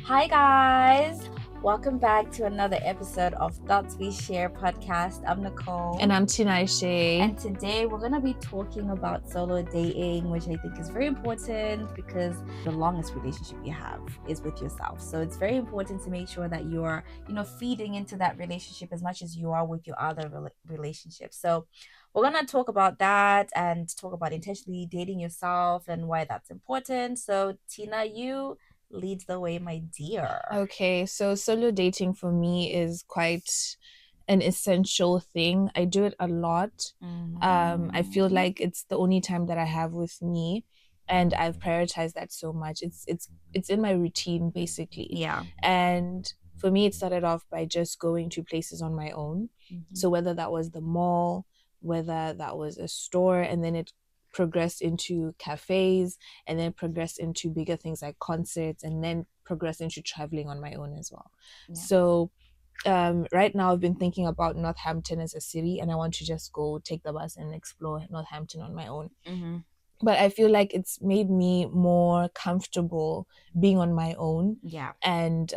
Hi, guys. Welcome back to another episode of Thoughts We Share podcast. I'm Nicole. And I'm Tinaeshe. And today we're going to be talking about solo dating, which I think is very important because the longest relationship you have is with yourself. So it's very important to make sure that you're, feeding into that relationship as much as you are with your other relationships. So we're going to talk about that and talk about intentionally dating yourself and why that's important. So Tina, you leads the way, my dear. Okay, so solo dating for me is quite an essential thing. I do it a lot. I feel like it's the only time that I have with me, and I've prioritized that so much. It's in my routine basically. Yeah. And for me, it started off by just going to places on my own. So whether that was the mall, whether that was a store, and then it progressed into cafes, and then progressed into bigger things like concerts, and then progressed into traveling on my own as well. Yeah. So right now I've been thinking about Northampton as a city, and I want to just go take the bus and explore Northampton on my own. But I feel like it's made me more comfortable being on my own. Yeah. And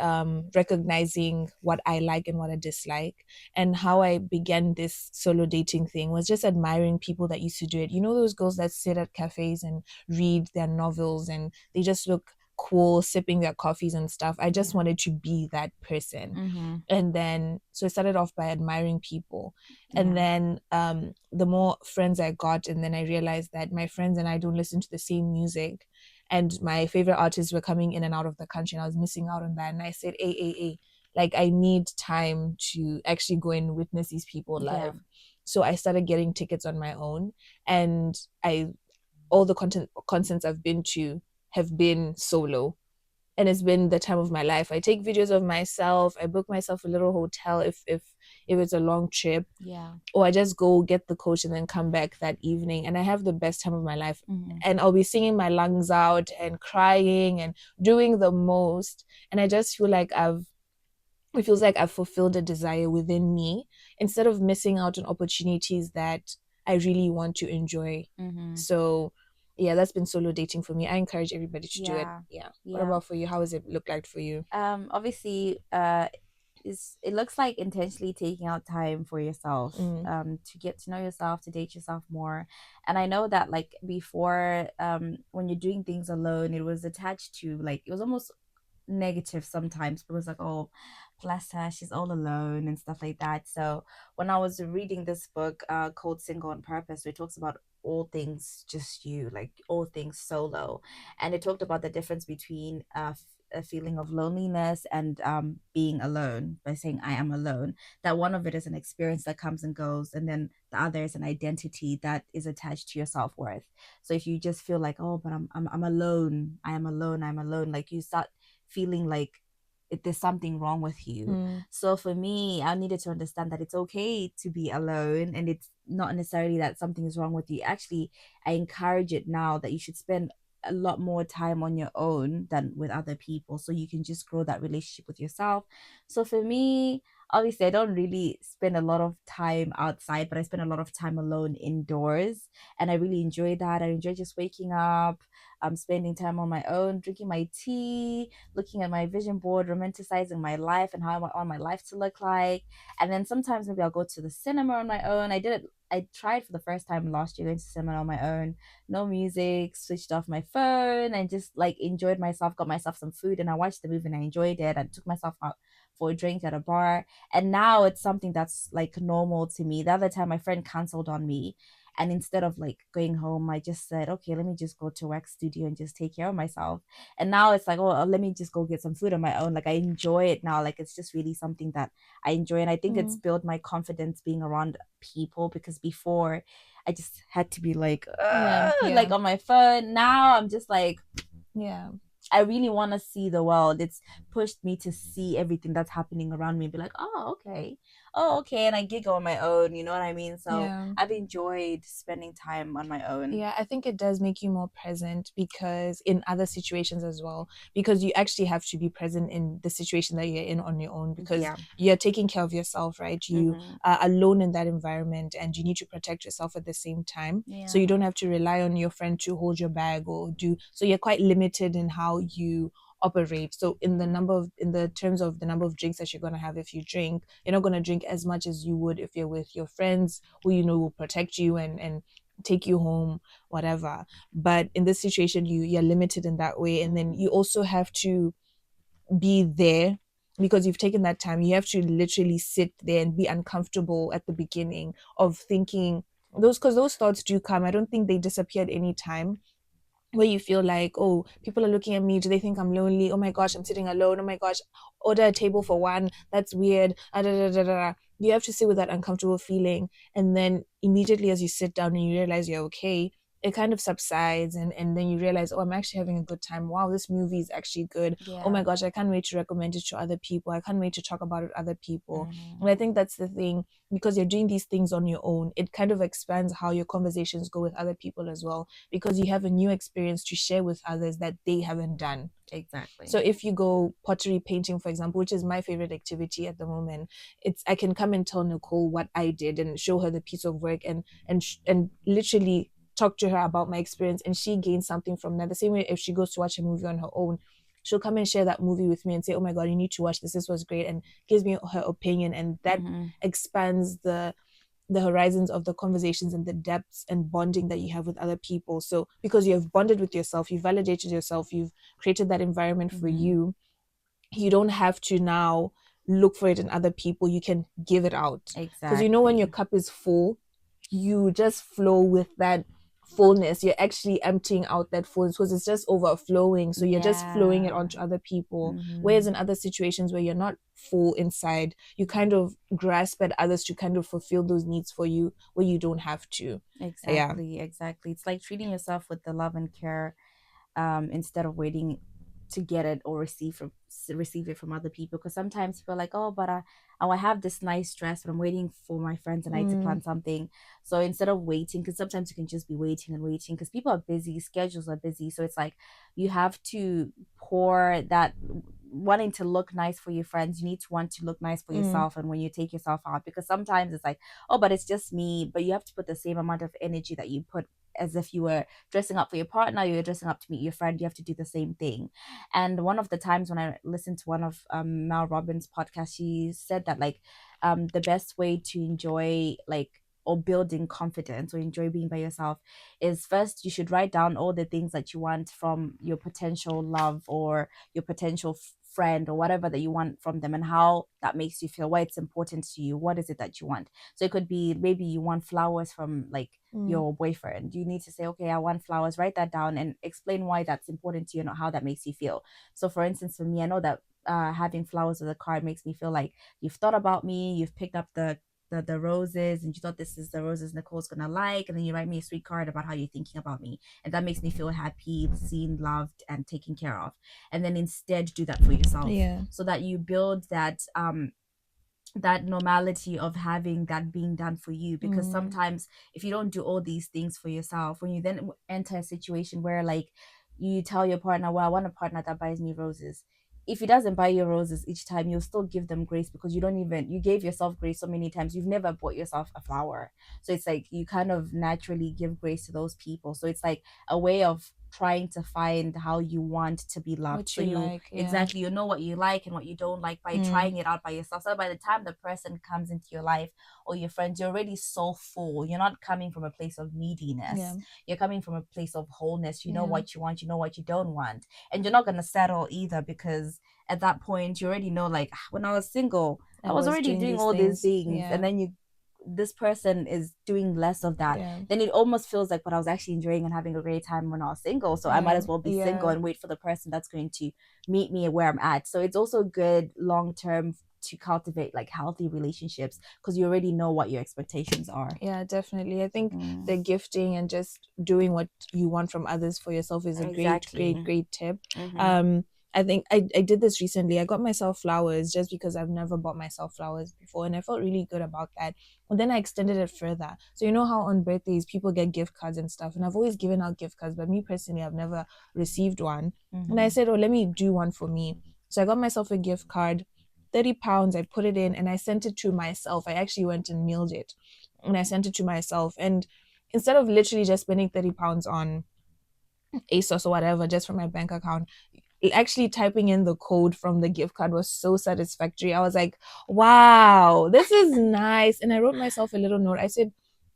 recognizing what I like and what I dislike. And how I began this solo dating thing was just admiring people that used to do it. You know, those girls that sit at cafes and read their novels and they just look cool sipping their coffees and stuff. I just wanted to be that person. And then so I started off by admiring people. And then the more friends I got, and then I realized that my friends and I don't listen to the same music, and my favorite artists were coming in and out of the country, and I was missing out on that. And I said, hey, like I need time to actually go and witness these people live. So I started getting tickets on my own, and all the concerts I've been to have been solo, and it's been the time of my life. I take videos of myself. I book myself a little hotel if it's a long trip. Or I just go get the coach and then come back that evening, and I have the best time of my life. And I'll be singing my lungs out and crying and doing the most. And I just feel like it feels like I've fulfilled a desire within me instead of missing out on opportunities that I really want to enjoy. So yeah, that's been solo dating for me. I encourage everybody to do it. What about for you? How does it look like for you? Obviously, it looks like intentionally taking out time for yourself, to get to know yourself, to date yourself more. And I know that like before, when you're doing things alone, it was attached to like, it was almost negative sometimes, but it was like, oh, bless her, she's all alone and stuff like that. So when I was reading this book called Single on Purpose, it talks about all things just you, like all things solo, and it talked about the difference between a feeling of loneliness and being alone, by saying I am alone, that one of it is an experience that comes and goes, and then the other is an identity that is attached to your self-worth. So if you just feel like, oh, but I'm alone, I am alone, I'm alone, like you start feeling like there's something wrong with you. So for me, I needed to understand that it's okay to be alone, and it's not necessarily that something is wrong with you. Actually, I encourage it now that you should spend a lot more time on your own than with other people, so you can just grow that relationship with yourself. So for me, obviously I don't really spend a lot of time outside, but I spend a lot of time alone indoors, and I really enjoy that. I enjoy just waking up, spending time on my own, drinking my tea, looking at my vision board, romanticizing my life and how I want my life to look like. And then sometimes maybe I'll go to the cinema on my own. I tried for the first time last year going to cinema on my own, no music, switched off my phone, and just like enjoyed myself, got myself some food, and I watched the movie and I enjoyed it. I took myself out for a drink at a bar, and now it's something that's like normal to me. The other time my friend canceled on me, and instead of like going home, I just said, okay, let me just go to wax studio and just take care of myself. And now it's like, oh, let me just go get some food on my own. Like I enjoy it now. Like it's just really something that I enjoy. And I think it's built my confidence being around people, because before I just had to be like, like on my phone. Now I'm just like, I really want to see the world. It's pushed me to see everything that's happening around me and be like, oh, okay. And I giggle on my own, you know what I mean? So I've enjoyed spending time on my own. Yeah, I think it does make you more present, because in other situations as well, because you actually have to be present in the situation that you're in on your own, because you're taking care of yourself, right? You are alone in that environment, and you need to protect yourself at the same time. So you don't have to rely on your friend to hold your bag or do, so you're quite limited in how you operate. So in the terms of the number of drinks that you're going to have, if you drink, you're not going to drink as much as you would if you're with your friends who you know will protect you and take you home, whatever. But in this situation, you're limited in that way, and then you also have to be there because you've taken that time. You have to literally sit there and be uncomfortable at the beginning of thinking those, because those thoughts do come. I don't think they disappear at any time, where you feel like, oh, people are looking at me. Do they think I'm lonely? Oh my gosh, I'm sitting alone. Oh my gosh, order a table for one. That's weird. Ah, da, da, da, da. You have to sit with that uncomfortable feeling. And then immediately as you sit down and you realize you're okay, it kind of subsides. And then you realize, oh, I'm actually having a good time. Wow, this movie is actually good. Oh Yeah. my gosh, I can't wait to recommend it to other people. I can't wait to talk about it with other people. Mm-hmm. And I think that's the thing, because you're doing these things on your own. It kind of expands how your conversations go with other people as well, because you have a new experience to share with others that they haven't done. Exactly. So if you go pottery painting, for example, which is my favorite activity at the moment, it's I can come and tell Nicole what I did and show her the piece of work, and literally talk to her about my experience, and she gains something from that. The same way, if she goes to watch a movie on her own, she'll come and share that movie with me and say, oh my god, you need to watch this, this was great, and gives me her opinion, and that Mm-hmm. expands the horizons of the conversations and the depths and bonding that you have with other people. So because you have bonded with yourself, you've validated yourself, you've created that environment for Mm-hmm. you, you don't have to now look for it in other people. You can give it out, because you know when your Exactly. cup is full, you just flow with that fullness. You're actually emptying out that fullness because it's just overflowing, so you're just flowing it Yeah. onto other people. Whereas Mm-hmm. in other situations where you're not full inside, you kind of grasp at others to kind of fulfill those needs for you where you don't have to. Yeah. Exactly. Exactly. It's like treating yourself with the love and care, instead of waiting to get it or receive it from other people. Because sometimes people are like, oh, but I have this nice dress, but I'm waiting for my friends and I to Mm, plan something. So instead of waiting, because sometimes you can just be waiting and waiting because people are busy, schedules are busy. So it's like you have to pour that wanting to look nice for your friends. You need to want to look nice for mm, yourself, and when you take yourself out, because sometimes it's like, oh, but it's just me. But you have to put the same amount of energy that you put as if you were dressing up for your partner, you're dressing up to meet your friend, you have to do the same thing. And one of the times when I listened to one of Mel Robbins' podcast, she said that like the best way to enjoy like or building confidence or enjoy being by yourself is first you should write down all the things that you want from your potential love or your potential friend or whatever that you want from them, and how that makes you feel, why it's important to you, what is it that you want. So it could be maybe you want flowers from like mm, your boyfriend. You need to say, okay, I want flowers, write that down and explain why that's important to you and how that makes you feel. So for instance, for me, I know that having flowers as a card makes me feel like you've thought about me, you've picked up the roses and you thought this is the roses Nicole's gonna like, and then you write me a sweet card about how you're thinking about me, and that makes me feel happy, seen, loved, and taken care of. And then instead do that for yourself yeah. so that you build that normality of having that being done for you. Because Mm, sometimes if you don't do all these things for yourself, when you then enter a situation where like you tell your partner, well, I want a partner that buys me roses, if he doesn't buy you roses each time, you'll still give them grace because you don't even, you gave yourself grace so many times, you've never bought yourself a flower. So it's like you kind of naturally give grace to those people. So it's like a way of trying to find how you want to be loved. what So you you like, yeah. exactly, you know what you like and what you don't like by Mm, trying it out by yourself. So by the time the person comes into your life or your friends, you're already so full. You're not coming from a place of yeah. neediness, you're coming from a place of wholeness. You know Yeah. what you want, you know what you don't want, and you're not going to settle either, because at that point you already know, like, when I was single I I was was already doing doing these all these things. things, and Yeah. then you, this person is doing less of that, Yeah. then it almost feels like, but I was actually enjoying and having a great time when I was single, so I might Yeah. as well be single Yeah. and wait for the person that's going to meet me where I'm at. So it's also good long term to cultivate like healthy relationships because you already know what your expectations are. Yeah, definitely. I think Mm, the gifting and just doing what you want from others for yourself is a great, great, exactly. great tip. Mm-hmm. Um, I think I did this recently. I got myself flowers just because I've never bought myself flowers before, and I felt really good about that. And then I extended it further. So you know how on birthdays people get gift cards and stuff, and I've always given out gift cards, but me personally, I've never received one. And I Mm-hmm. said, oh, let me do one for me. So I got myself a gift card, £30. I put it in, and I sent it to myself. I actually went and mailed it, and I sent it to myself. And instead of literally just spending £30 on ASOS or whatever just for my bank account, actually typing in the code from the gift card was so satisfactory. I was like, wow, this is nice. And I wrote myself a little note. I said,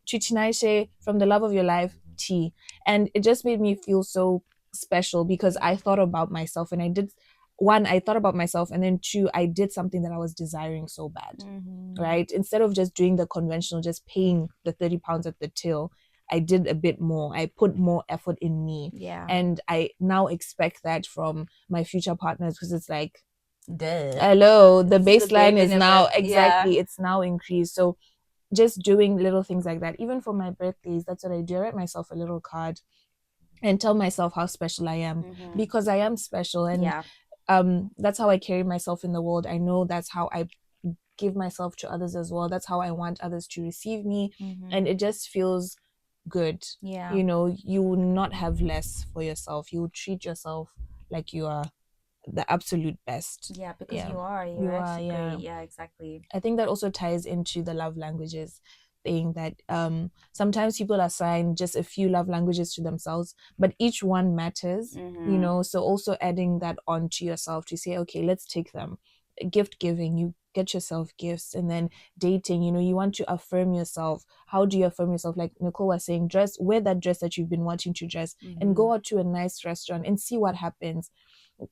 to Tinaeshe, from the love of your life, T. And it just made me feel so special because I thought about myself, and I did one, I thought about myself, and then two, I did something that I was desiring so bad. Right? Instead of just doing the conventional, just paying the £30 at the till, I did a bit more. I put more effort in me. Yeah. And I now expect that from my future partners, because it's like, duh. Hello, the It's a bare baseline is now minimum. exactly, Yeah. it's now increased. So just doing little things like that. Even for my birthdays, that's what I do. I write myself a little card and tell myself how special I am, because I am special. And Yeah. that's how I carry myself in the world. I know that's how I give myself to others as well. That's how I want others to receive me. And it just feels good. Yeah. You know, you will not have less for yourself. You will treat yourself like you are the absolute best. Yeah, because you are. You're You are, actually yeah. great. Yeah, exactly. I think that also ties into the love languages thing, that sometimes people assign just a few love languages to themselves, but each one matters, you know. So also adding that on to yourself to say, okay, let's take them. Gift giving, you get yourself gifts. And then dating, you know, you want to affirm yourself. How do you affirm yourself? Like Nicole was saying, wear that dress that you've been wanting to dress, and go out to a nice restaurant and see what happens.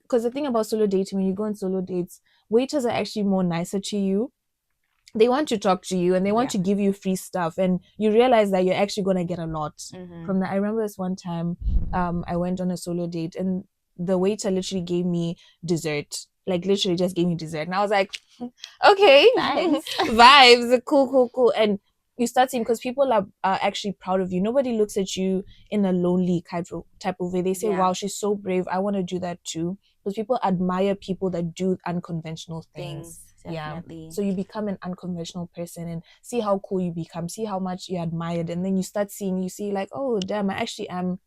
Because the thing about solo dating, when you go on solo dates, waiters are actually more nicer to you. They want to talk to you and they want to give you free stuff, and you realize that you're actually going to get a lot from that. I remember this one time, I went on a solo date, and the waiter literally gave me dessert, like literally just gave me dessert, and I was like, okay, vibes, cool. And you start seeing, because people are actually proud of you. Nobody looks at you in a lonely type of way. They say, wow, she's so brave, I want to do that too. Because people admire people that do unconventional things. Definitely. Yeah. So you become an unconventional person, and see how cool you become, see how much you're admired, and then you see like, oh damn, I actually am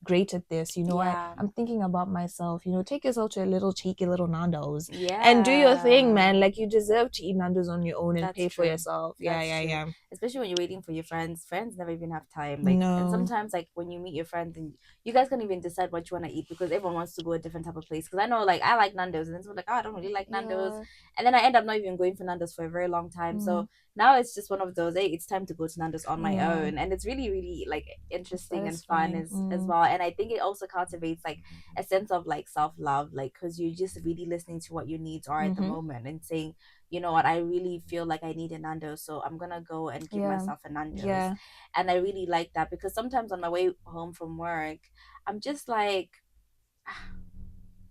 great at this, you know. I'm thinking about myself, you know. Take yourself to a little cheeky little Nando's, and do your thing, man. Like, you deserve to eat Nando's on your own and pay for yourself. Yeah. Especially when you're waiting for your friends. Friends never even have time. Like, and sometimes, like, when you meet your friends and you guys can't even decide what you want to eat because everyone wants to go a different type of place. Because I know, like, I like Nando's, and then someone's like, oh, I don't really like Nando's, and then I end up not even going for Nando's for a very long time. So now it's just one of those, hey, it's time to go to Nando's on my own, and it's really, really like interesting and fun as well. And I think it also cultivates like a sense of like self-love, like, because you're just really listening to what your needs are at the moment and saying, you know what, I really feel like I need a Nando's, so I'm gonna go and give myself a Nando's. And I really like that, because sometimes on my way home from work, I'm just like,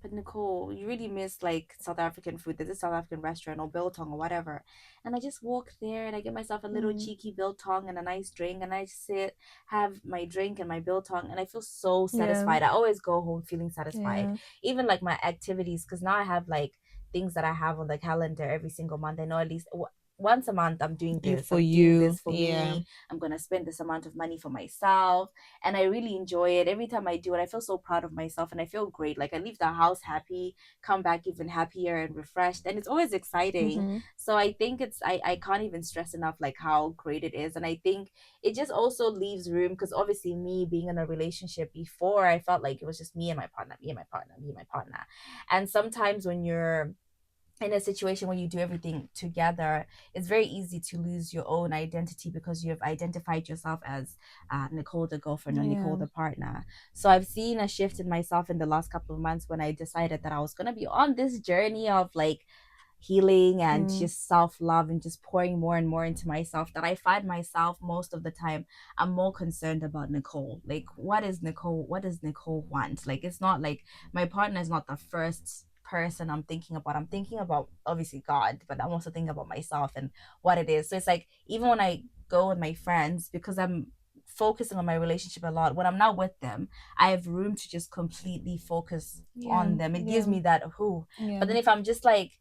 but Nicole, you really miss like South African food. There's a South African restaurant or biltong or whatever. And I just walk there and I get myself a little cheeky biltong and a nice drink, and I sit, have my drink and my biltong, and I feel so satisfied. I always go home feeling satisfied. Even like my activities, because now I have like things that I have on the calendar every single month. I know at least once a month I'm doing this. I'm doing this for me. I'm gonna spend this amount of money for myself, and I really enjoy it. Every time I do it, I feel so proud of myself and I feel great. Like, I leave the house happy, come back even happier and refreshed, and it's always exciting. So I think I can't even stress enough like how great it is. And I think it just also leaves room, because obviously me being in a relationship before, I felt like it was just me and my partner, me and my partner, me and my partner. And sometimes when you're in a situation where you do everything together, it's very easy to lose your own identity, because you have identified yourself as Nicole the girlfriend or Nicole the partner. So I've seen a shift in myself in the last couple of months when I decided that I was going to be on this journey of like healing and just self-love and just pouring more and more into myself, that I find myself most of the time I'm more concerned about Nicole. Like, what does Nicole want? Like, it's not like my partner is not the first person I'm thinking about. I'm thinking about obviously God, but I'm also thinking about myself and what it is. So it's like, even when I go with my friends, because I'm focusing on my relationship a lot, when I'm not with them, I have room to just completely focus on them. It gives me that who. But then if I'm just like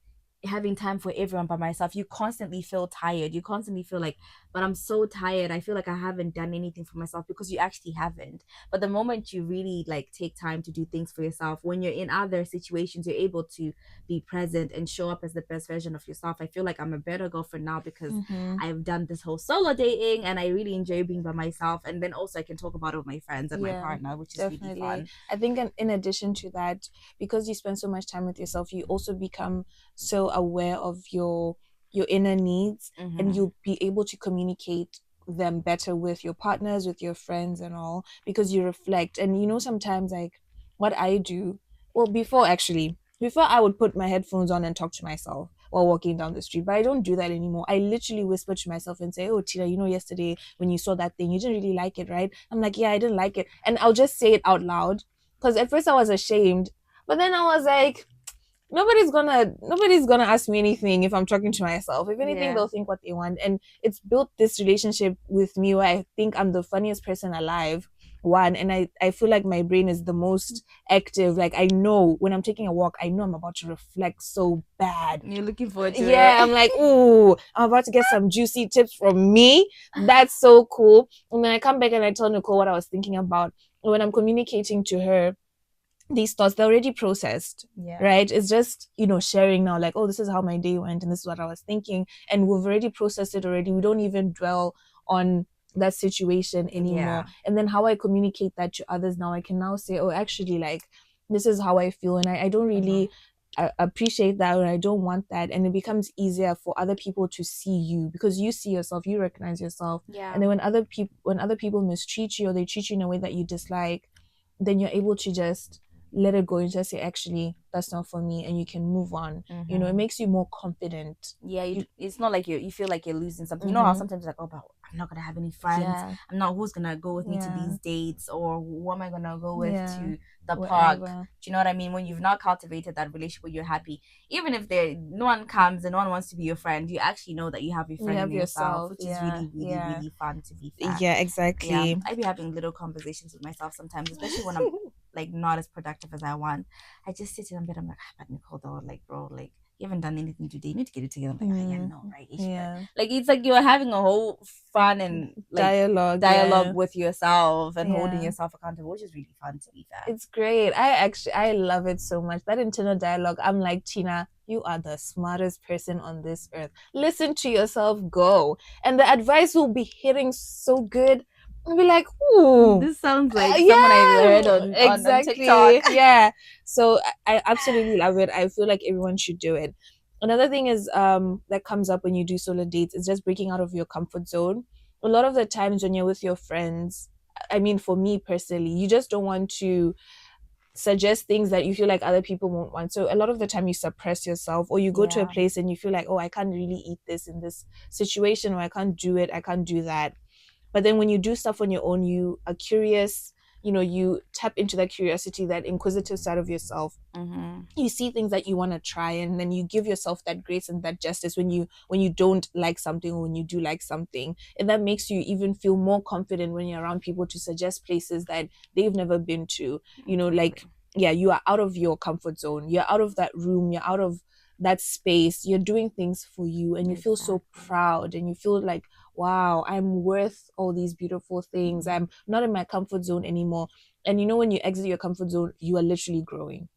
having time for everyone by myself, you constantly feel tired, you constantly feel like but I'm so tired. I feel like I haven't done anything for myself, because you actually haven't. But the moment you really like take time to do things for yourself, when you're in other situations, you're able to be present and show up as the best version of yourself. I feel like I'm a better girlfriend now because Mm-hmm. I've done this whole solo dating, and I really enjoy being by myself. And then also I can talk about it with my friends and my Yeah, partner, which is really definitely. fun. I think in addition to that, because you spend so much time with yourself, you also become so aware of your inner needs, and Mm-hmm. you'll be able to communicate them better with your partners, with your friends and all, because you reflect. And sometimes like what I do, well, before I would put my headphones on and talk to myself while walking down the street, but I don't do that anymore. I literally whisper to myself and say, "Oh, Tina, yesterday when you saw that thing, you didn't really like it, right?" I'm like, "Yeah, I didn't like it." And I'll just say it out loud, because at first I was ashamed, but then I was like, nobody's gonna ask me anything if I'm talking to myself. If anything, Yeah. they'll think what they want. And it's built this relationship with me where I think I'm the funniest person alive. One, and I feel like my brain is the most active. Like, I know when I'm taking a walk, I know I'm about to reflect so bad. You're looking forward to Yeah, I'm it. like, ooh, I'm about to get some juicy tips from me. That's so cool. And then I come back and I tell Nicole what I was thinking about. And when I'm communicating to her, these thoughts, they're already processed, Yeah. right? It's just sharing now, like, oh, this is how my day went and this is what I was thinking, and we've already processed it already. We don't even dwell on that situation anymore. Yeah. And then how I communicate that to others now, I can now say, oh, actually, like, this is how I feel, and I don't Mm-hmm. really appreciate that, or I don't want that. And it becomes easier for other people to see you, because you see yourself, you recognize yourself. Yeah. And then when other people mistreat you, or they treat you in a way that you dislike, then you're able to just let it go and just say, actually, that's not for me, and you can move on. It Mm-hmm. makes you more confident. Yeah, You, it's not like you feel like you're losing something. You know how mm-hmm. sometimes like, oh, but I'm not gonna have any friends. Yeah, I'm not, who's gonna go with me to yeah, these dates, or who am I gonna go with yeah, to the park? wherever. Do you know what I mean? When you've not cultivated that relationship where you're happy, even if there no one comes and no one wants to be your friend, you actually know that you have your You friend in have yourself, yourself. which is Yeah, really, really, yeah, really fun, to be fair. yeah, Yeah, exactly. I be having little conversations with myself sometimes, especially when I'm like not as productive as I want. I just sit in a bit. I'm like, ah, but Nicole, though, like, bro, like, you haven't done anything today. You need to get it together. I'm like, ah, yeah, Mm, no, right, ish, but yeah. like, it's like you're having a whole fun and like Dialogue, dialogue yeah, with yourself and holding yeah. yourself accountable, which is really fun, to be fair. It's great. I love it so much. That internal dialogue. I'm like, Tina, you are the smartest person on this earth. Listen to yourself, go. And the advice will be hitting so good. I'll be like, ooh, This sounds like someone I've heard yeah, on exactly. TikTok. Yeah. So I absolutely love it. I feel like everyone should do it. Another thing is that comes up when you do solo dates is just breaking out of your comfort zone. A lot of the times when you're with your friends, I mean, for me personally, you just don't want to suggest things that you feel like other people won't want. So a lot of the time you suppress yourself, or you go to a Yeah. place and you feel like, oh, I can't really eat this in this situation, or I can't do it, I can't do that. But then when you do stuff on your own, you are curious, you tap into that curiosity, that inquisitive side of yourself. Mm-hmm. You see things that you want to try, and then you give yourself that grace and that justice when you don't like something, or when you do like something. And that makes you even feel more confident when you're around people to suggest places that they've never been to. Like, Exactly. yeah, you are out of your comfort zone, you're out of that room, you're out of that space, you're doing things for you, and you feel so Exactly. proud, and you feel like, wow, I'm worth all these beautiful things. Mm-hmm. I'm not in my comfort zone anymore. And when you exit your comfort zone, you are literally growing.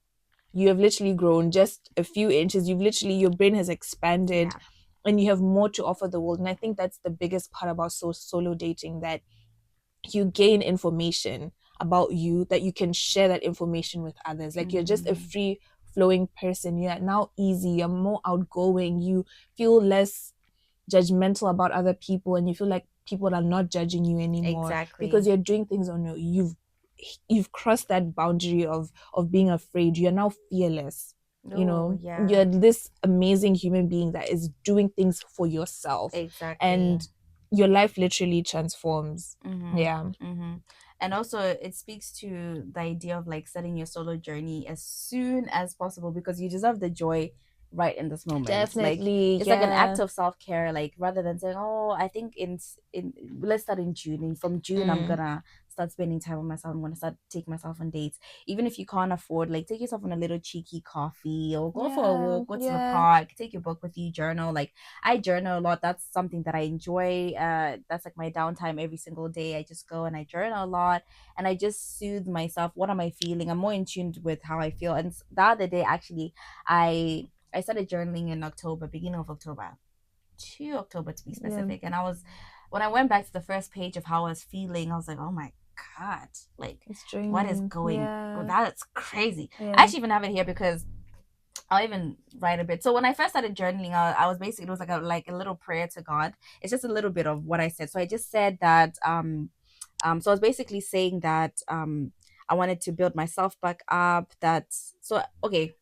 You have literally grown just a few inches. Your brain has expanded, Yeah. and you have more to offer the world. And I think that's the biggest part about solo dating, that you gain information about you, that you can share that information with others. Like, you're just a Mm-hmm. free flowing person. You're now easy, you're more outgoing, you feel less judgmental about other people, and you feel like people are not judging you anymore, because Exactly. you're doing things on your you've crossed that boundary of being afraid. You're now fearless. Oh, yeah. You're this amazing human being that is doing things for yourself, Exactly. and your life literally transforms. Mm-hmm. Yeah, Mm-hmm. And also, it speaks to the idea of like starting your solo journey as soon as possible, because you deserve the joy right in this moment. Like, definitely. it's like an act Yeah. of self care. Like, rather than saying, "Oh, I think in let's start in June, and from June I'm Mm. gonna start spending time with myself. I'm gonna start taking myself on dates. Even if you can't afford, like, take yourself on a little cheeky coffee, or go for a Yeah, walk, go to the yeah, park, take your book with you, journal. Like, I journal a lot. That's something that I enjoy. That's like my downtime every single day. I just go and I journal a lot, and I just soothe myself. What am I feeling? I'm more in tune with how I feel. And the other day, actually, I started journaling in October, beginning of October, 2 October to be yeah. specific. And when I went back to the first page of how I was feeling, I was like, oh my God, like, It's what is draining. going, oh, Yeah, that's crazy. I yeah. actually even have it here because I'll even write a bit. So when I first started journaling, I was basically, it was like a little prayer to God. It's just a little bit of what I said. So I just said that so I was basically saying that I wanted to build myself back up. So okay.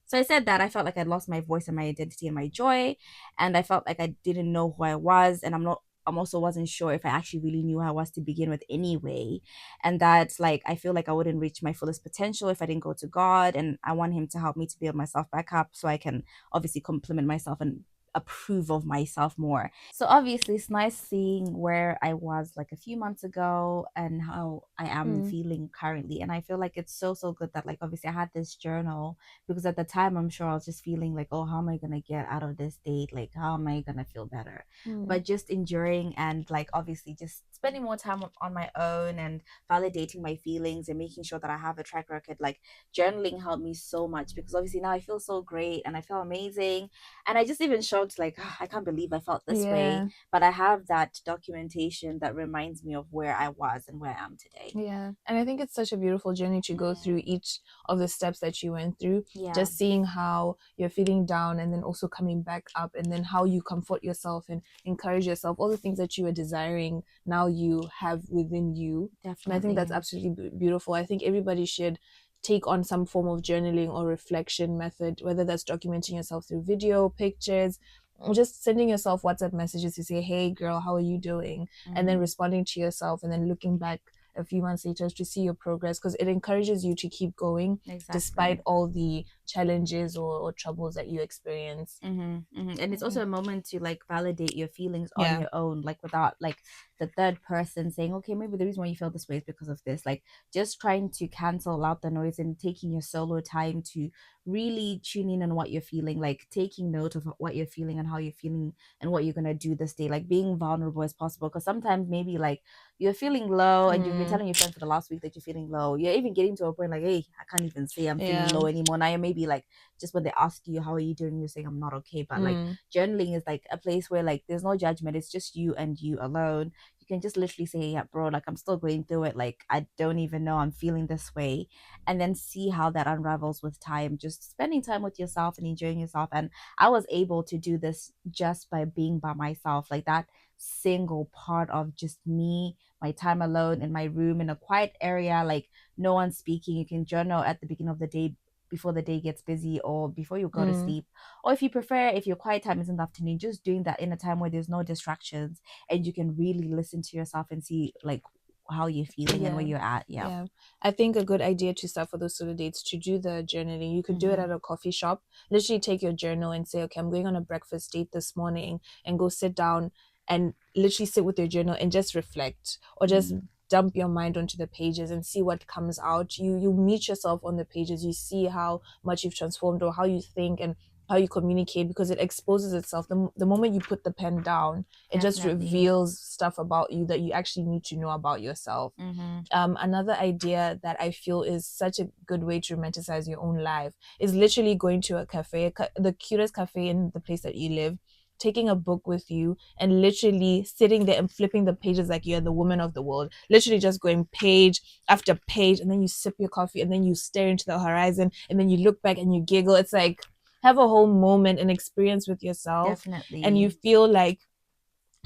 So I said that I felt like I'd lost my voice and my identity and my joy, and I felt like I didn't know who I was, and I'm also wasn't sure if I actually really knew who I was to begin with anyway. And that's like, I feel like I wouldn't reach my fullest potential if I didn't go to God, and I want him to help me to build myself back up so I can obviously compliment myself and approve of myself more. So obviously it's nice seeing where I was like a few months ago and how I am Mm, feeling currently. And I feel like it's so good that, like, obviously I had this journal, because at the time I'm sure I was just feeling like, oh, how am I gonna get out of this date, like how am I gonna feel better. mm, But just enduring and, like, obviously just spending more time on my own and validating my feelings and making sure that I have a track record, like, journaling helped me so much, because obviously now I feel so great and I feel amazing. And I just even showed, like, "Ah, I can't believe I felt this way." yeah. But I have that documentation that reminds me of where I was and where I am today. Yeah. And I think it's such a beautiful journey to go through each of the steps that you went through, Yeah, just seeing how you're feeling down and then also coming back up, and then how you comfort yourself and encourage yourself, all the things that you were desiring, now you have within you. And I think that's definitely. absolutely beautiful. I think everybody should take on some form of journaling or reflection method, whether that's documenting yourself through video, pictures, or just sending yourself WhatsApp messages to say, hey, girl, how are you doing? And then Mm-hmm. responding to yourself and then looking back a few months later to see your progress, because it encourages you to keep going despite Exactly. all the challenges or troubles that you experience. Mm-hmm, mm-hmm. And it's Mm. also a moment to, like, validate your feelings on Yeah. your own, like, without, like, the third person saying, okay, maybe the reason why you feel this way is because of this. Like, just trying to cancel out the noise and taking your solo time to really tune in on what you're feeling, like taking note of what you're feeling and how you're feeling and what you're gonna do this day, like being vulnerable as possible. Because sometimes maybe, like, you're feeling low and you've been Mm. telling your friends for the last week that you're feeling low. You're even getting to a point like, hey, I can't even say I'm feeling Yeah. low anymore. Now you're maybe like, just when they ask you how are you doing, you're saying I'm not okay. But, like, Mm. journaling is like a place where, like, there's no judgment. It's just you and you alone. You can just literally say, yeah, bro, like, I'm still going through it, like, I don't even know I'm feeling this way. And then see how that unravels with time, just spending time with yourself and enjoying yourself. And I was able to do this just by being by myself, like that single part of just me, my time alone in my room in a quiet area, like no one speaking. You can journal at the beginning of the day, before the day gets busy, or before you go to Mm. sleep. Or if you prefer, if your quiet time is in the afternoon, just doing that in a time where there's no distractions and you can really listen to yourself and see, like, how you're feeling and where Yeah. you're at. Yeah. Yeah. I think a good idea to start for those sort of dates to do the journaling. You could do it Mm-hmm. at a coffee shop. Literally take your journal and say, okay, I'm going on a breakfast date this morning, and go sit down and literally sit with your journal and just reflect, or just Mm, dump your mind onto the pages and see what comes out. You meet yourself on the pages. You see how much you've transformed or how you think and how you communicate, because it exposes itself. The moment you put the pen down, it just definitely. reveals stuff about you that you actually need to know about yourself. Mm-hmm. Another idea that I feel is such a good way to romanticize your own life is literally going to a cafe, the cutest cafe in the place that you live, taking a book with you and literally sitting there and flipping the pages like you're the woman of the world. Literally just going page after page, and then you sip your coffee and then you stare into the horizon and then you look back and you giggle. It's like, have a whole moment and experience with yourself, and you Definitely. feel like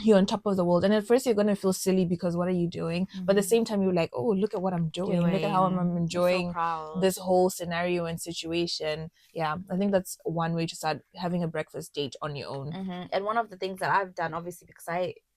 you're on top of the world. And at first you're going to feel silly because what are you doing, but at the Mm-hmm. same time you're like, oh, look at what I'm doing, look at how I'm Doing. You're so enjoying proud. this whole scenario and situation. Yeah, I think that's one way to start having a breakfast date on your own. Mm-hmm. And one of the things that I've done, obviously, because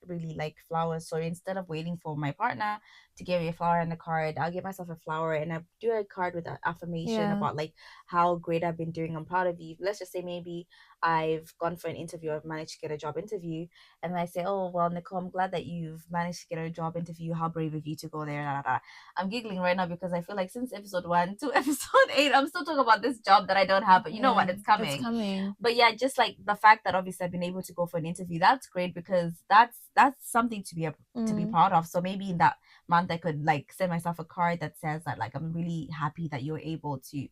really like flowers. So instead of waiting for my partner to give me a flower and a card, I'll give myself a flower and I do a card with an affirmation Yeah. about like how great I've been doing. I'm proud of you. Let's just say maybe I've gone for an interview, I've managed to get a job interview, and I say, "Oh well, Nicole, I'm glad that you've managed to get a job interview. How brave of you to go there." Da, da, da. I'm giggling right now because I feel like since episode 1 to episode 8, I'm still talking about this job that I don't have, but you know what? Yeah. It's It's coming. coming. But yeah, just like the fact that obviously I've been able to go for an interview, that's great because that's something to be Mm. proud of. So maybe in that month I could like send myself a card that says that like I'm really happy that you're able to,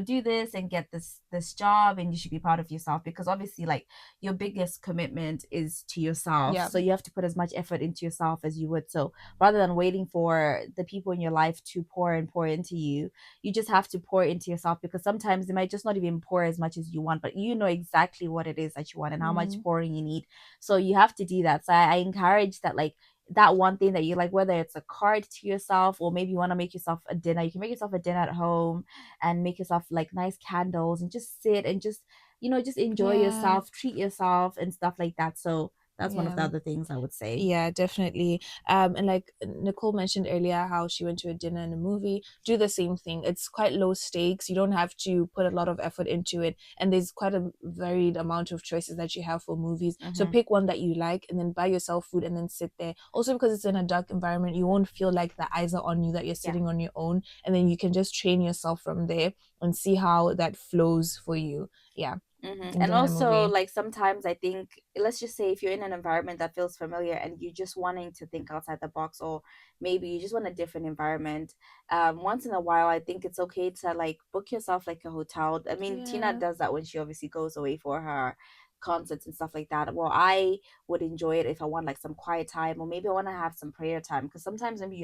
do this and get this job, and you should be proud of yourself because obviously like your biggest commitment is to yourself. Yeah. So you have to put as much effort into yourself as you would. So rather than waiting for the people in your life to pour into you, you just have to pour into yourself because sometimes they might just not even pour as much as you want, but you know exactly what it is that you want and how much Mm. pouring you need. So you have to do that. So I encourage that, like, that one thing that you like, whether it's a card to yourself or maybe you want to make yourself a dinner, you can make yourself a dinner at home and make yourself like nice candles and just sit and just, just enjoy Yeah. yourself, treat yourself and stuff like that. So that's one of Yeah. the other things I would say. Yeah, definitely. And like Nicole mentioned earlier, how she went to a dinner and a movie, do the same thing. It's quite low stakes. You don't have to put a lot of effort into it. And there's quite a varied amount of choices that you have for movies. So Mm-hmm. pick one that you like and then buy yourself food and then sit there. Also, because it's in a dark environment, you won't feel like the eyes are on you, that you're Yeah. sitting on your own. And then you can just train yourself from there and see how that flows for you. Yeah. And And dinner and a also, movie. like sometimes I think, let's just say if you're in an environment that feels familiar and you're just wanting to think outside the box, or maybe you just want a different environment, once in a while, I think it's okay to like book yourself like a hotel. I mean, Tina Yeah. does that when she obviously goes away for her concerts and stuff like that. Well, I would enjoy it if I want like some quiet time, or maybe I want to have some prayer time because sometimes maybe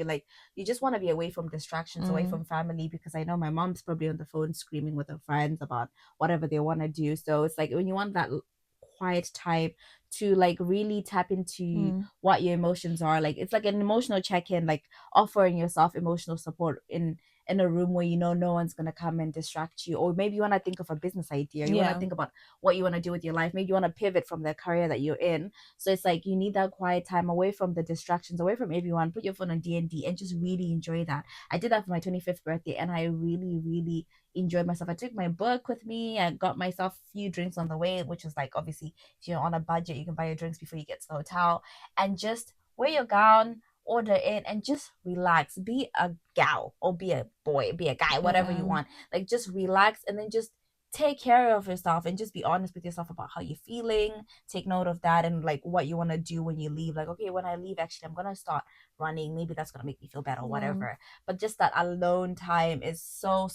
you just want to be away from distractions, away Mm. from family, because I know my mom's probably on the phone screaming with her friends about whatever they want to do. So it's like when you want that quiet time to like really tap into Mm. what your emotions are, like it's like an emotional check-in, like offering yourself emotional support in a room where no one's going to come and distract you. Or maybe you want to think of a business idea, you want to Yeah. think about what you want to do with your life, maybe you want to pivot from the career that you're in. So it's like you need that quiet time away from the distractions, away from everyone. Put your phone on D&D and just really enjoy that. I did that for my 25th birthday and I really enjoyed myself. I took my book with me. I got myself a few drinks on the way, which was like obviously if you're on a budget, you can buy your drinks before you get to the hotel, and just wear your gown, order it, and just relax. Be a gal or be a boy, be a guy, whatever you Yeah. want. Like just relax and then just take care of yourself and just be honest with yourself about how you're feeling. Take note of that and like what you want to do when you leave. Like, okay, when I leave, actually, I'm gonna start running. Maybe that's gonna make me feel better or Yeah. whatever. But just that alone time is so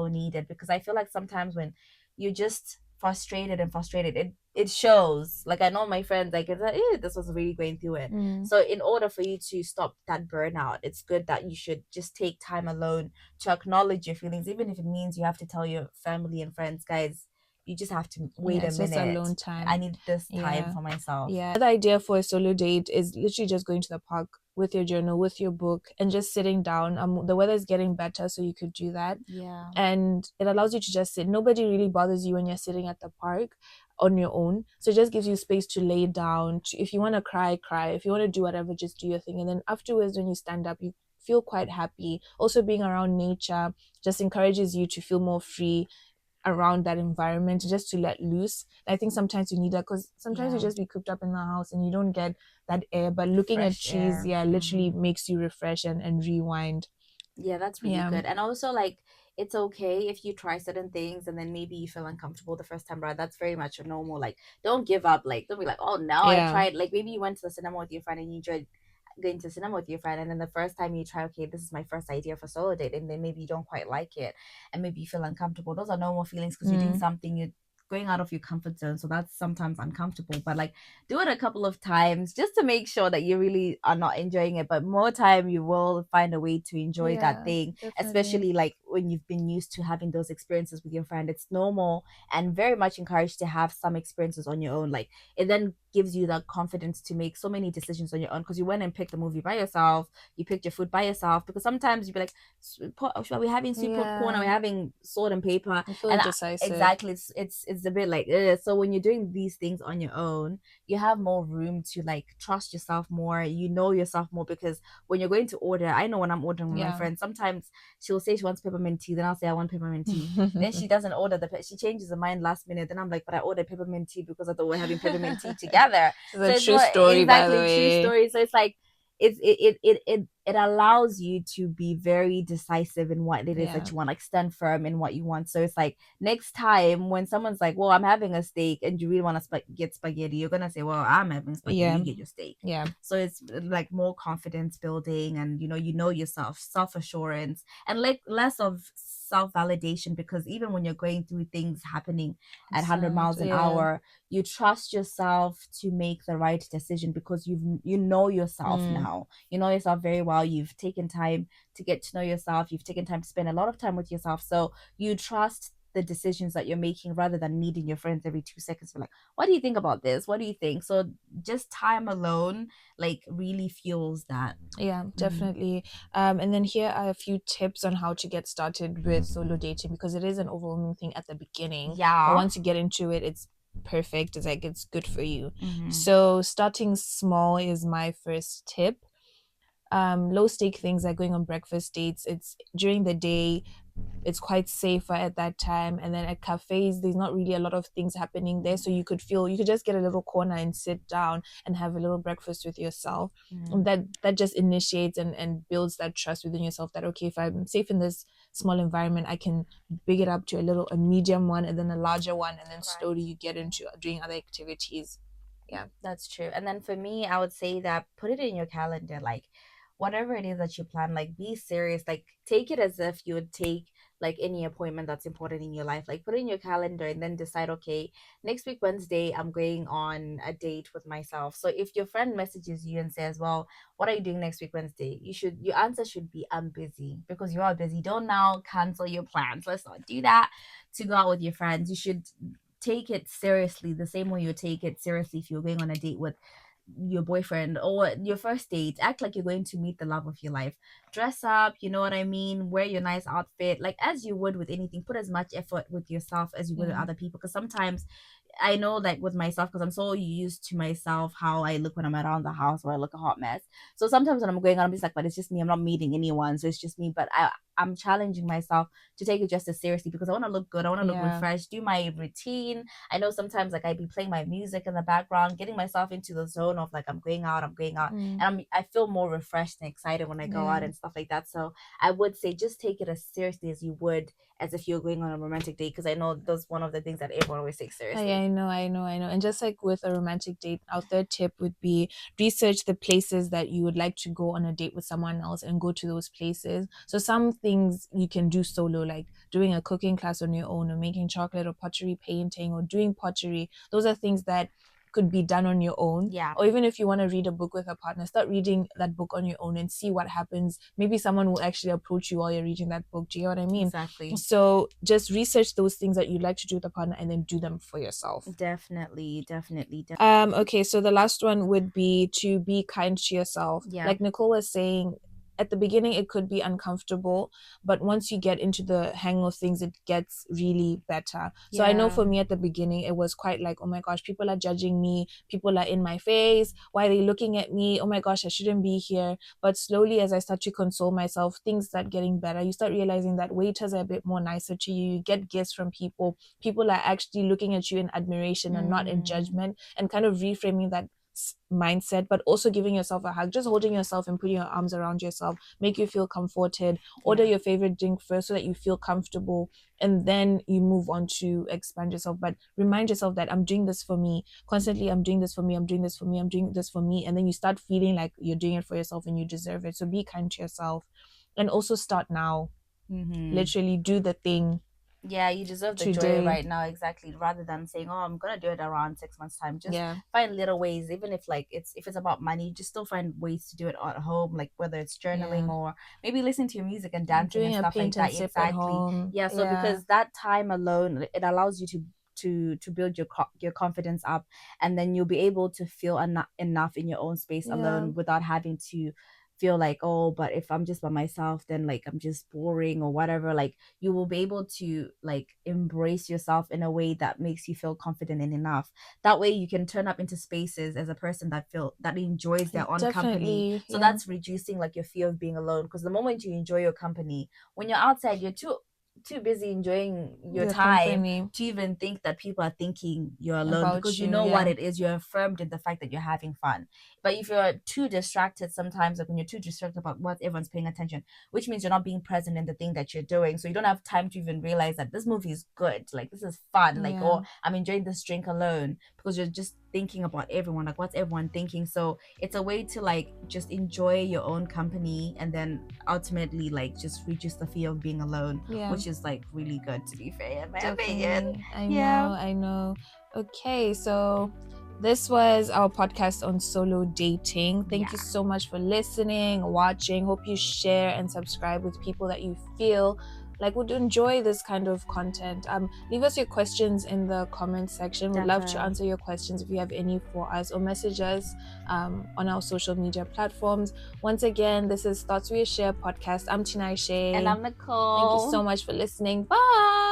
needed, because I feel like sometimes when you're just frustrated, it shows. Like I know my friends, like it's like, this was really going through it. Mm. So in order for you to stop that burnout, it's good that you should just take time alone to acknowledge your feelings, even if it means you have to tell your family and friends, guys, you just have to wait Yeah, a it's just minute. alone I time. need this time Yeah. for myself. Yeah. The idea for a solo date is literally just going to the park with your journal, with your book, and just sitting down. The weather is getting better, so you could do that. Yeah. And it allows you to just sit. Nobody really bothers you when you're sitting at the park on your own. So it just gives you space to lay down. If you want to cry, cry. If you want to do whatever, just do your thing. And then afterwards, when you stand up, you feel quite happy. Also, being around nature just encourages you to feel more free around that environment, just to let loose. I think sometimes you need that because sometimes you Yeah. just be cooped up in the house and you don't get that air. But The looking at fresh trees, air. yeah, literally makes you refresh and rewind. Yeah, that's really Yeah. good. And also, like, it's okay if you try certain things and then maybe you feel uncomfortable the first time around. That's very much a normal. Like, don't give up. Like, don't be like, oh, now I Yeah. tried. Like, maybe you went to the cinema with your friend and you enjoyed going to cinema with your friend, and then the first time you try, okay, this is my first idea for solo date, and then maybe you don't quite like it, and maybe you feel uncomfortable. Those are normal feelings because you're doing Mm. something, you're going out of your comfort zone, so that's sometimes uncomfortable. But like, do it a couple of times just to make sure that you really are not enjoying it. But more time, you will find a way to enjoy that Yeah, thing, definitely. especially like when you've been used to having those experiences with your friend, it's normal and very much encouraged to have some experiences on your own. Like it then gives you that confidence to make so many decisions on your own because you went and picked a movie by yourself, you picked your food by yourself. Because sometimes you'd be like, are we having sweet popcorn? Are we Yeah. having sword and paper? I feel And indecisive. exactly, it's a bit like so when you're doing these things on your own, you have more room to like trust yourself more. You know yourself more because when you're going to order, I know when I'm ordering with my Yeah. friend, sometimes she'll say she wants peppermint tea, then I'll say I want peppermint tea. Then she doesn't order she changes her mind last minute. Then I'm like, but I ordered peppermint tea because I thought we're having peppermint tea together. It's So a it's true more story, by the exactly true way. story. So it's like it allows you to be very decisive in what it is Yeah. that you want, like stand firm in what you want. So it's like next time when someone's like, well, I'm having a steak and you really want to get spaghetti, you're gonna say, well, I'm having spaghetti, Yeah. you get your steak. Yeah. So it's like more confidence building, and you know yourself, self-assurance, and like less of self-validation, because even when you're going through things happening at 100 miles an Yeah. hour, you trust yourself to make the right decision because you know yourself now. You know yourself very well. You've taken time to get to know yourself. You've taken time to spend a lot of time with yourself. So you trust the decisions that you're making rather than needing your friends every 2 seconds for like, what do you think about this? What do you think? So just time alone like really fuels that. Yeah, Mm. definitely. And then here are a few tips on how to get started with solo dating, because it is an overwhelming thing at the beginning, but Yeah. once you get into it, it's perfect. It's like it's good for you. Mm-hmm. So starting small is my first tip. Low stake things like going on breakfast dates. It's during the day, it's quite safer at that time, and then at cafes there's not really a lot of things happening there, so you could just get a little corner and sit down and have a little breakfast with yourself. And Mm. that just initiates and builds that trust within yourself that, okay, if I'm safe in this small environment, I can big it up to a medium one, and then a larger one, and then slowly Right. you get into doing other activities. Yeah. That's true. And then for me, I would say that put it in your calendar, like whatever it is that you plan, like be serious, like take it as if you would take like any appointment that's important in your life. Like put it in your calendar and then decide, okay, next week, Wednesday, I'm going on a date with myself. So if your friend messages you and says, well, what are you doing next week, Wednesday? Your answer should be, I'm busy, because you are busy. Don't now cancel your plans. Let's not do that to go out with your friends. You should take it seriously the same way you take it seriously if you're going on a date with your boyfriend or your first date. Act like you're going to meet the love of your life. Dress up, you know what I mean? Wear your nice outfit, like as you would with anything. Put as much effort with yourself as you would with Yeah. other people, because sometimes I know, like with myself, because I'm so used to myself, how I look when I'm around the house, where I look a hot mess. So sometimes when I'm going out, I'm just like, but it's just me. I'm not meeting anyone, so it's just me. But I'm challenging myself to take it just as seriously because I want to look good. I want to look Yeah. refreshed. Do my routine. I know sometimes like I'd be playing my music in the background, getting myself into the zone of like I'm going out, Mm. and I feel more refreshed and excited when I go Yeah. out and stuff like that. So I would say just take it as seriously as you would as if you're going on a romantic date, because I know that's one of the things that everyone always takes seriously. I know. And just like with a romantic date, our third tip would be research the places that you would like to go on a date with someone else and go to those places. So some things you can do solo, like doing a cooking class on your own, or making chocolate, or pottery painting, or doing pottery. Those are things that could be done on your own. Yeah. Or even if you want to read a book with a partner, start reading that book on your own and see what happens. Maybe someone will actually approach you while you're reading that book. Do you know what I mean? Exactly. So just research those things that you'd like to do with a partner and then do them for yourself. Definitely. Okay, so the last one would be to be kind to yourself. Yeah. Like Nicole was saying, at the beginning it could be uncomfortable, but once you get into the hang of things, it gets really better. So I know Yeah. for me at the beginning, it was quite like, oh my gosh, people are judging me, people are in my face, why are they looking at me? Oh my gosh, I shouldn't be here. But slowly, as I start to console myself, things start getting better. You start realizing that waiters are a bit more nicer to you. You get gifts from people. People are actually looking at you in admiration and not in Mm. judgment, and kind of reframing that mindset, but also giving yourself a hug, just holding yourself and putting your arms around yourself, make you feel comforted. Order Yeah. your favorite drink first so that you feel comfortable, and then you move on to expand yourself. But remind yourself that I'm doing this for me constantly. I'm doing this for me. I'm doing this for me. I'm doing this for me. And then you start feeling like you're doing it for yourself and you deserve it. So be kind to yourself, and also start now. Mm-hmm. Literally do the thing. Yeah, you deserve the joy today. right now, exactly. Rather than saying, "Oh, I'm gonna do it around 6 months' time." Just Yeah, find little ways, even if like it's about money. Just still find ways to do it at home, like whether it's journaling yeah. or maybe listening to your music and dancing and Doing a stuff like paint and that. sip at Exactly. home. Yeah. So Yeah, because that time alone, it allows you to build your confidence up, and then you'll be able to feel enough in your own space yeah, alone without having to feel like, oh, but if I'm just by myself, then like I'm just boring or whatever. Like you will be able to like embrace yourself in a way that makes you feel confident in enough. That way you can turn up into spaces as a person that enjoys their own company. definitely. So Yeah, that's reducing like your fear of being alone, because the moment you enjoy your company, when you're outside, you're too busy enjoying your your time company to even think that people are thinking you're alone, about because you you. know what Yeah, it is. You're affirmed in the fact that you're having fun. But if you're too distracted sometimes, like when you're too distracted about what everyone's paying attention, which means you're not being present in the thing that you're doing. So you don't have time to even realize that this movie is good. Like this is fun. Like, yeah, or I'm enjoying this drink alone, because you're just thinking about everyone. Like what's everyone thinking? So it's a way to like just enjoy your own company, and then ultimately like just reduce the fear of being alone, yeah. which is like really good, to be fair, in my opinion. Definitely. I Yeah. know, I know. Okay, so this was our podcast on solo dating. Thank Yeah. you so much for listening, watching. Hope you share and subscribe with people that you feel like would enjoy this kind of content. Leave us your questions in the comment section. We'd love to Definitely. answer your questions if you have any for us, or message us on our social media platforms. Once again, this is Thoughts We Share podcast. I'm And Tinaeshe. I'm Thank you Nicole. so much for listening. Bye.